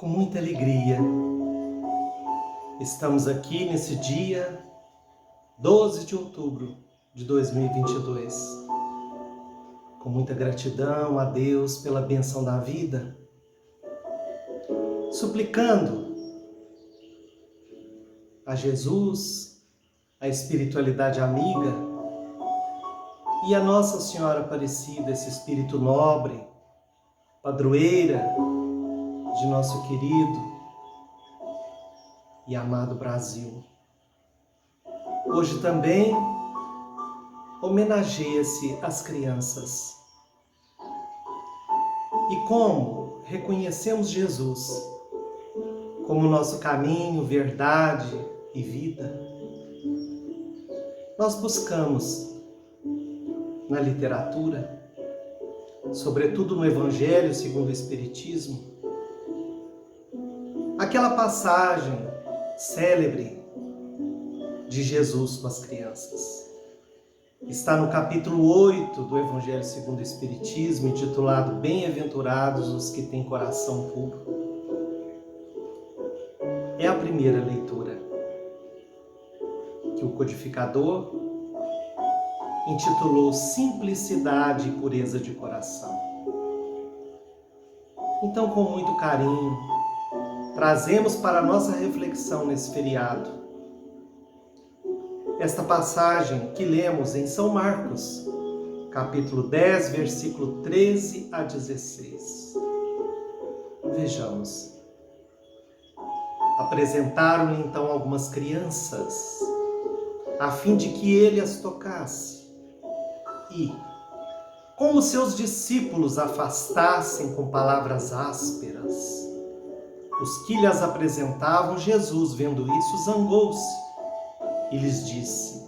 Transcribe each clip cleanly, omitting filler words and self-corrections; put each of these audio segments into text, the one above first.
com muita alegria. Estamos aqui nesse dia 12 de outubro de 2022. Com muita gratidão a Deus pela bênção da vida, suplicando a Jesus, a espiritualidade amiga e a Nossa Senhora Aparecida, esse espírito nobre, padroeira de nosso querido e amado Brasil. Hoje também homenageia-se as crianças. E como reconhecemos Jesus como nosso caminho, verdade e vida, nós buscamos na literatura, sobretudo no Evangelho segundo o Espiritismo, aquela passagem célebre de Jesus com as crianças. Está no capítulo 8 do Evangelho segundo o Espiritismo, intitulado Bem-aventurados os que têm coração puro. É a primeira leitura que o codificador intitulou Simplicidade e Pureza de Coração. Então, com muito carinho, trazemos para a nossa reflexão nesse feriado esta passagem que lemos em São Marcos, capítulo 10, versículo 13 a 16. Vejamos. Apresentaram-lhe então algumas crianças, a fim de que ele as tocasse. E, como seus discípulos afastassem com palavras ásperas os que lhes apresentavam, Jesus, vendo isso, zangou-se e lhes disse: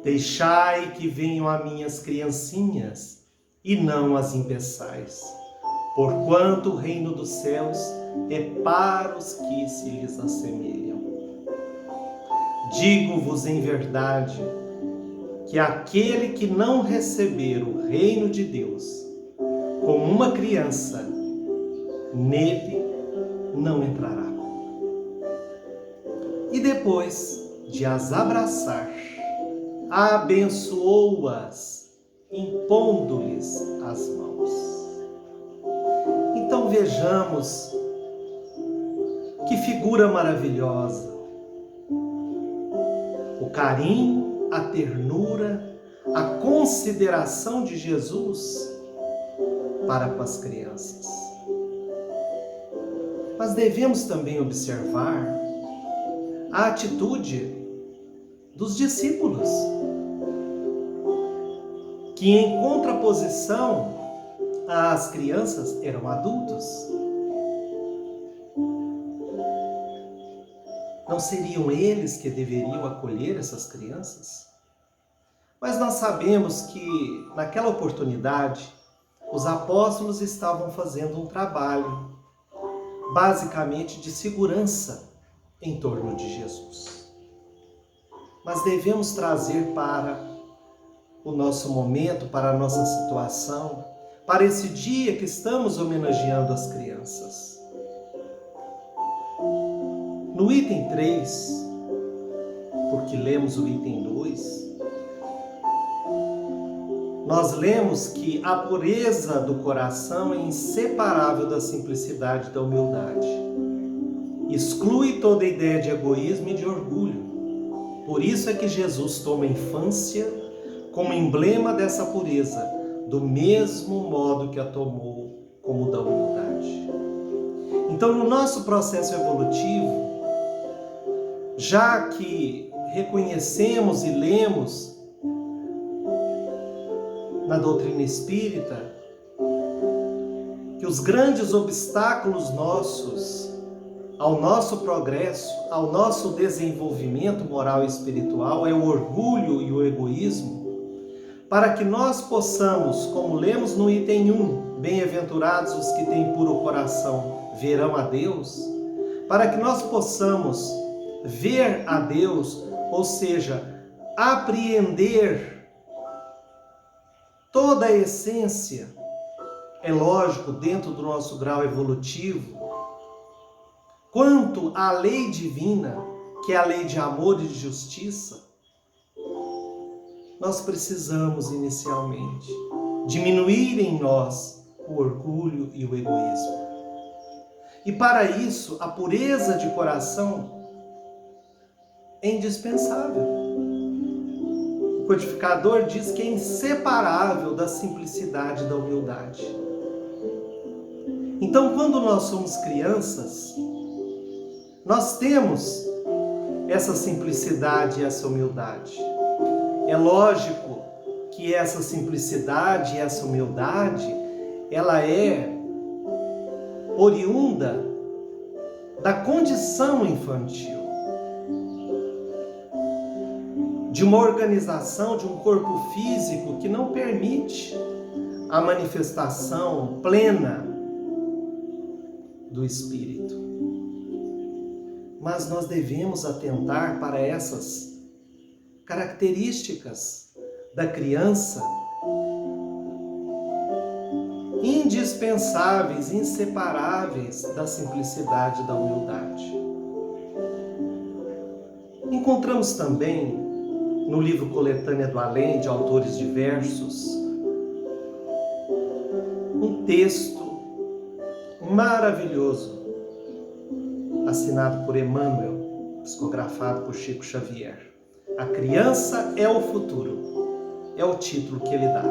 Deixai que venham a mim as criancinhas, e não as impeçais, porquanto o reino dos céus é para os que se lhes assemelham. Digo-vos em verdade, que aquele que não receber o reino de Deus como uma criança, nele não entrará. E depois de as abraçar, abençoou-as, impondo-lhes as mãos. Então vejamos que figura maravilhosa. O carinho, a ternura, a consideração de Jesus para com as crianças. Mas devemos também observar a atitude dos discípulos, que em contraposição às crianças eram adultos. Não seriam eles que deveriam acolher essas crianças? Mas nós sabemos que, naquela oportunidade, os apóstolos estavam fazendo um trabalho, basicamente de segurança em torno de Jesus. Mas devemos trazer para o nosso momento, para a nossa situação, para esse dia que estamos homenageando as crianças. No item 3, porque lemos o item 2, nós lemos que a pureza do coração é inseparável da simplicidade e da humildade. Exclui toda ideia de egoísmo e de orgulho. Por isso é que Jesus toma a infância como emblema dessa pureza, do mesmo modo que a tomou como da humildade. Então, no nosso processo evolutivo, já que reconhecemos e lemos na doutrina espírita que os grandes obstáculos nossos ao nosso progresso, ao nosso desenvolvimento moral e espiritual é o orgulho e o egoísmo, para que nós possamos, como lemos no item 1, bem-aventurados os que têm puro coração, verão a Deus, para que nós possamos ver a Deus, ou seja, apreender toda a essência, é lógico, dentro do nosso grau evolutivo, quanto à lei divina, que é a lei de amor e de justiça, nós precisamos inicialmente diminuir em nós o orgulho e o egoísmo. E para isso, a pureza de coração é indispensável. O codificador diz que é inseparável da simplicidade e da humildade. Então, quando nós somos crianças, nós temos essa simplicidade e essa humildade. É lógico que essa simplicidade e essa humildade, ela é oriunda da condição infantil, de uma organização, de um corpo físico que não permite a manifestação plena do Espírito. Mas nós devemos atentar para essas características da criança, indispensáveis, inseparáveis da simplicidade e da humildade. Encontramos também no livro Coletânea do Além, de autores diversos, um texto maravilhoso, assinado por Emmanuel, psicografado por Chico Xavier. A criança é o futuro, é o título que ele dá.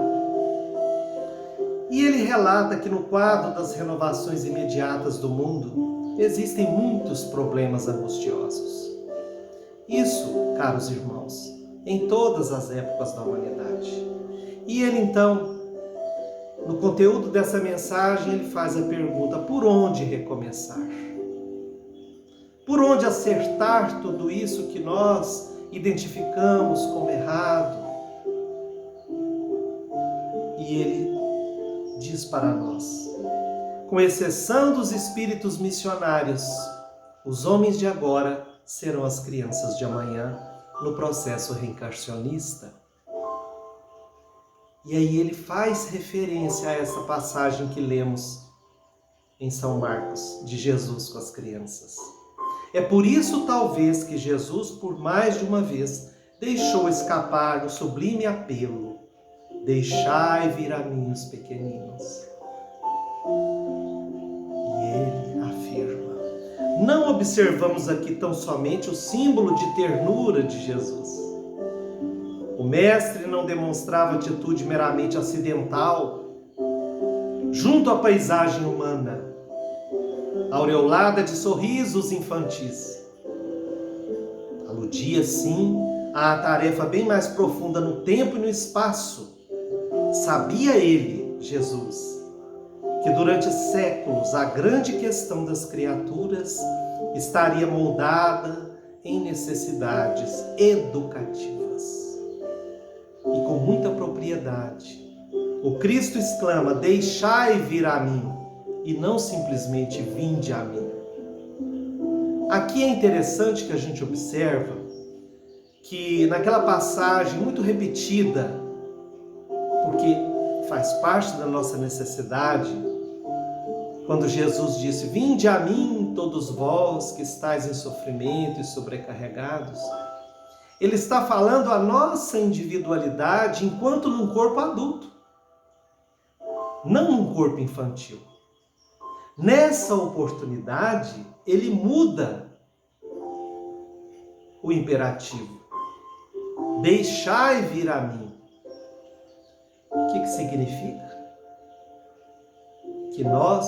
E ele relata que no quadro das renovações imediatas do mundo, existem muitos problemas angustiosos. Isso, caros irmãos, em todas as épocas da humanidade. E ele então, no conteúdo dessa mensagem, ele faz a pergunta: por onde recomeçar? Por onde acertar tudo isso que nós identificamos como errado? E ele diz para nós: com exceção dos espíritos missionários, os homens de agora serão as crianças de amanhã no processo reencarnacionista. E aí ele faz referência a essa passagem que lemos em São Marcos, de Jesus com as crianças. É por isso, talvez, que Jesus, por mais de uma vez, deixou escapar o sublime apelo: deixai vir a mim os pequeninos. E ele afirma: não observamos aqui tão somente o símbolo de ternura de Jesus. O mestre não demonstrava atitude meramente acidental junto à paisagem humana, aureolada de sorrisos infantis. Aludia, sim, à tarefa bem mais profunda no tempo e no espaço. Sabia ele, Jesus, que durante séculos a grande questão das criaturas estaria moldada em necessidades educativas. E com muita propriedade, o Cristo exclama: deixai vir a mim, e não simplesmente vinde a mim. Aqui é interessante que a gente observa que naquela passagem muito repetida, porque faz parte da nossa necessidade, quando Jesus disse: vinde a mim todos vós que estáis em sofrimento e sobrecarregados, ele está falando a nossa individualidade enquanto num corpo adulto, não num corpo infantil. Nessa oportunidade, ele muda o imperativo: deixai vir a mim. O que significa? Que nós,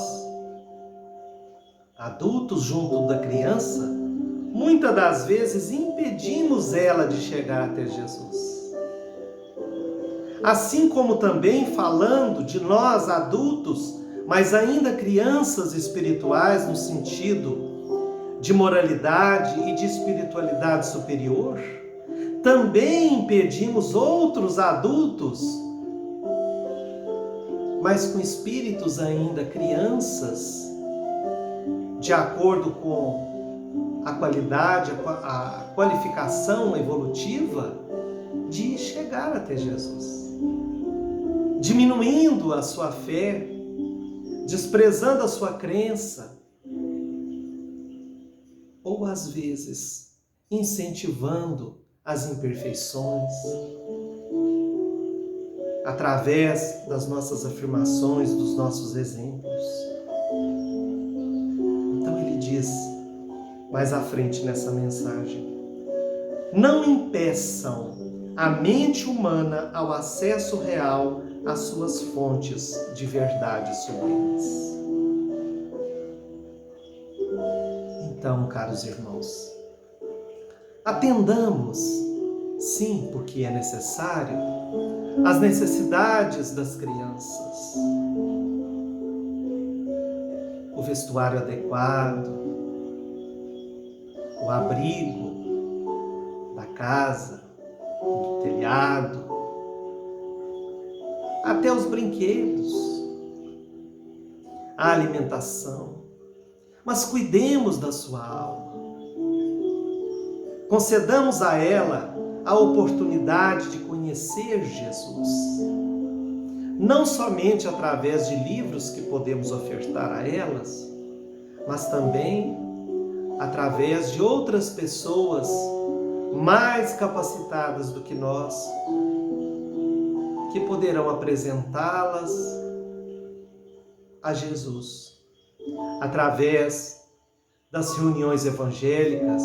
adultos junto da criança, muitas das vezes impedimos ela de chegar até Jesus. Assim como também falando de nós adultos, mas ainda crianças espirituais no sentido de moralidade e de espiritualidade superior, também impedimos outros adultos, mas com espíritos ainda crianças, de acordo com a qualidade, a qualificação evolutiva, de chegar até Jesus, diminuindo a sua fé, desprezando a sua crença, ou às vezes incentivando as imperfeições, através das nossas afirmações, dos nossos exemplos. Então ele diz mais à frente nessa mensagem: não impeçam a mente humana ao acesso real às suas fontes de verdades sublimes. Então, caros irmãos, atendamos, sim, porque é necessário, às necessidades das crianças. O vestuário adequado, o abrigo da casa, do telhado, até os brinquedos, a alimentação. Mas cuidemos da sua alma. Concedamos a ela a oportunidade de conhecer Jesus. Não somente através de livros que podemos ofertar a elas, mas também através de outras pessoas mais capacitadas do que nós, que poderão apresentá-las a Jesus, através das reuniões evangélicas,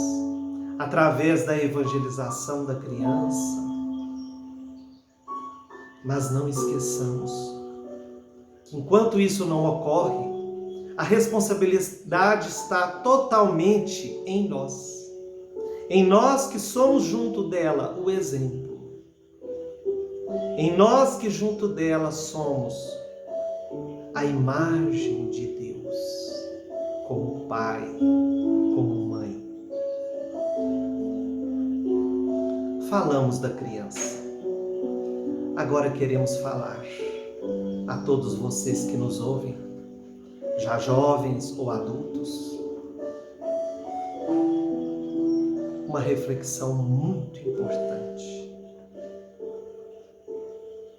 através da evangelização da criança. Mas não esqueçamos que enquanto isso não ocorre, a responsabilidade está totalmente em nós. Em nós que somos junto dela o exemplo. Em nós que junto dela somos a imagem de Deus, como pai, como mãe. Falamos da criança. Agora queremos falar a todos vocês que nos ouvem, já jovens ou adultos, uma reflexão muito importante.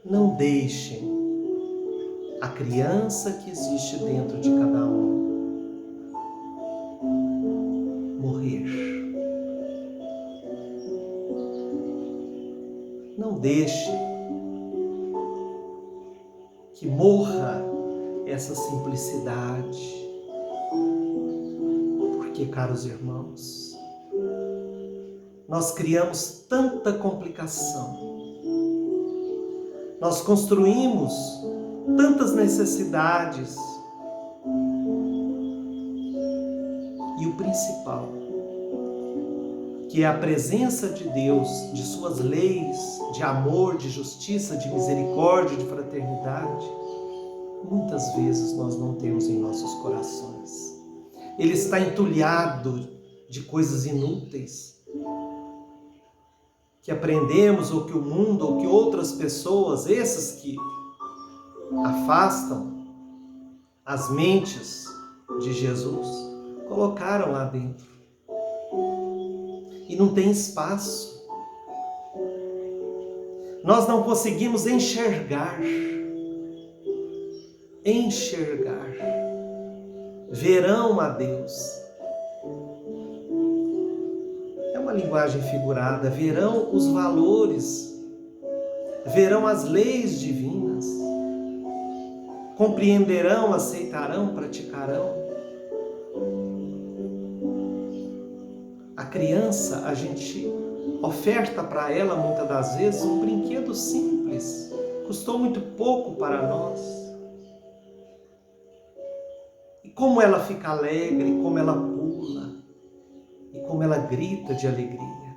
Não deixem a criança que existe dentro de cada um morrer. Não deixe que morra essa simplicidade, porque, caros irmãos, nós criamos tanta complicação, nós construímos tantas necessidades, e o principal, que é a presença de Deus, de suas leis, de amor, de justiça, de misericórdia, de fraternidade, muitas vezes nós não temos em nossos corações. Ele está entulhado de coisas inúteis, que aprendemos, ou que o mundo, ou que outras pessoas, esses que afastam as mentes de Jesus, colocaram lá dentro. E não tem espaço. Nós não conseguimos enxergar. Verão a Deus. É uma linguagem figurada. Verão os valores. Verão as leis divinas. Compreenderão, aceitarão, praticarão. A criança, a gente oferta para ela muitas das vezes um brinquedo simples, custou muito pouco para nós. E como ela fica alegre, como ela pula, e como ela grita de alegria.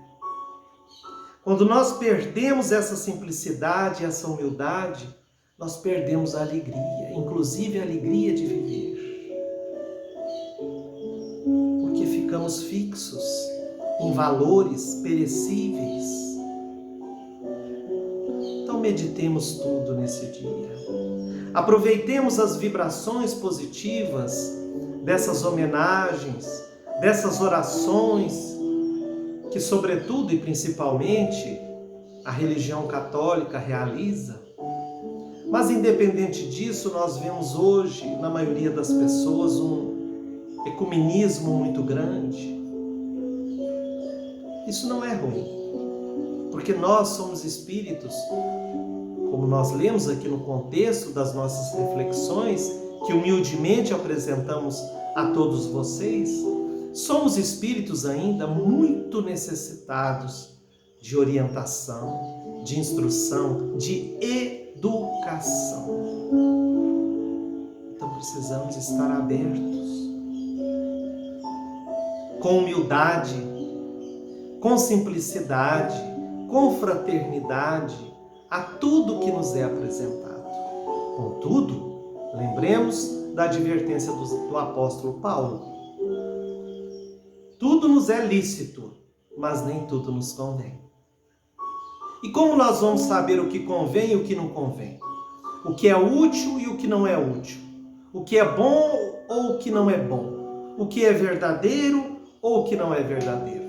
Quando nós perdemos essa simplicidade, essa humildade, nós perdemos a alegria, inclusive a alegria de viver. Porque ficamos fixos em valores perecíveis. Então meditemos tudo nesse dia. Aproveitemos as vibrações positivas dessas homenagens, dessas orações que, sobretudo e principalmente, a religião católica realiza. Mas independente disso, nós vemos hoje, na maioria das pessoas, um ecumenismo muito grande. Isso não é ruim, porque nós somos espíritos, como nós lemos aqui no contexto das nossas reflexões, que humildemente apresentamos a todos vocês, somos espíritos ainda muito necessitados de orientação, de instrução, de educação. Então precisamos estar abertos, com humildade, com simplicidade, com fraternidade, a tudo que nos é apresentado. Contudo, lembremos da advertência do apóstolo Paulo. Tudo nos é lícito, mas nem tudo nos convém. E como nós vamos saber o que convém e o que não convém? O que é útil e o que não é útil? O que é bom ou o que não é bom? O que é verdadeiro ou o que não é verdadeiro?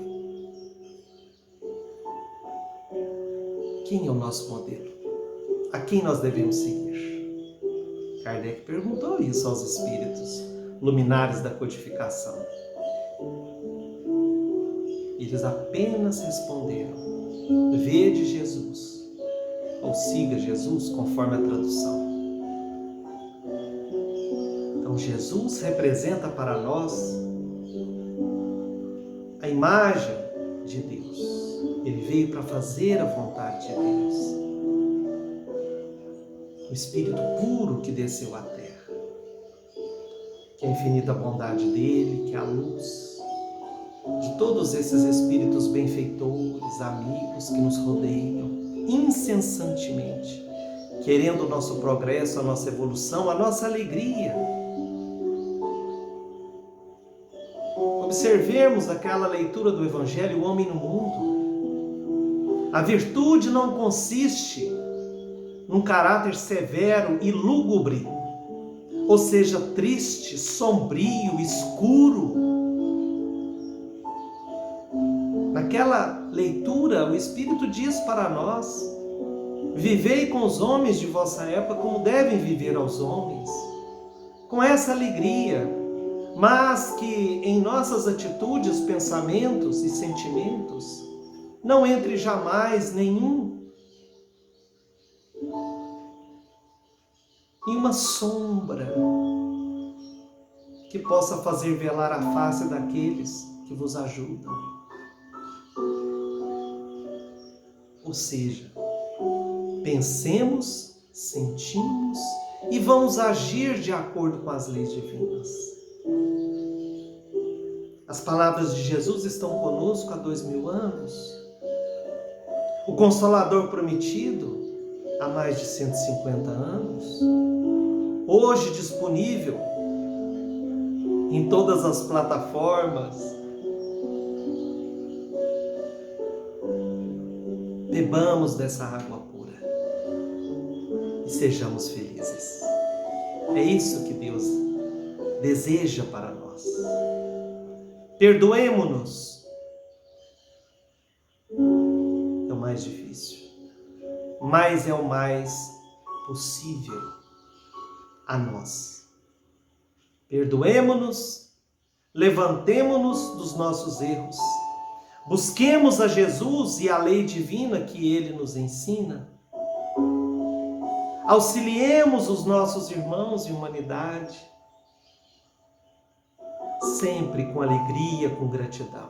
Quem é o nosso modelo? A quem nós devemos seguir? Kardec perguntou isso aos espíritos luminares da codificação. Eles apenas responderam: vede Jesus, ou siga Jesus, conforme a tradução. Então Jesus representa para nós a imagem de Deus. Ele veio para fazer a vontade de Deus. O Espírito puro que desceu à terra, que é a infinita bondade dele, que é a luz de todos esses espíritos benfeitores, amigos que nos rodeiam incessantemente, querendo o nosso progresso, a nossa evolução, a nossa alegria. Observemos aquela leitura do Evangelho, o homem no mundo. A virtude não consiste num caráter severo e lúgubre, ou seja, triste, sombrio, escuro. Naquela leitura, o Espírito diz para nós: vivei com os homens de vossa época como devem viver aos homens, com essa alegria, mas que em nossas atitudes, pensamentos e sentimentos não entre jamais nenhuma sombra que possa fazer velar a face daqueles que vos ajudam. Ou seja, pensemos, sentimos e vamos agir de acordo com as leis divinas. As palavras de Jesus estão conosco há 2000 anos. O Consolador prometido há mais de 150 anos. Hoje disponível em todas as plataformas. Bebamos dessa água pura e sejamos felizes. É isso que Deus deseja para nós. Perdoemo-nos. É o mais difícil, mas é o mais possível a nós. Perdoemo-nos, levantemo-nos dos nossos erros, busquemos a Jesus e a lei divina que Ele nos ensina, auxiliemos os nossos irmãos em humanidade, sempre com alegria, com gratidão.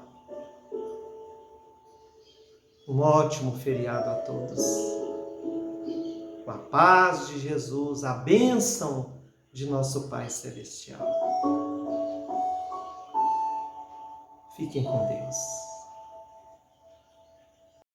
Um ótimo feriado a todos. Com a paz de Jesus, a bênção de nosso Pai Celestial. Fiquem com Deus.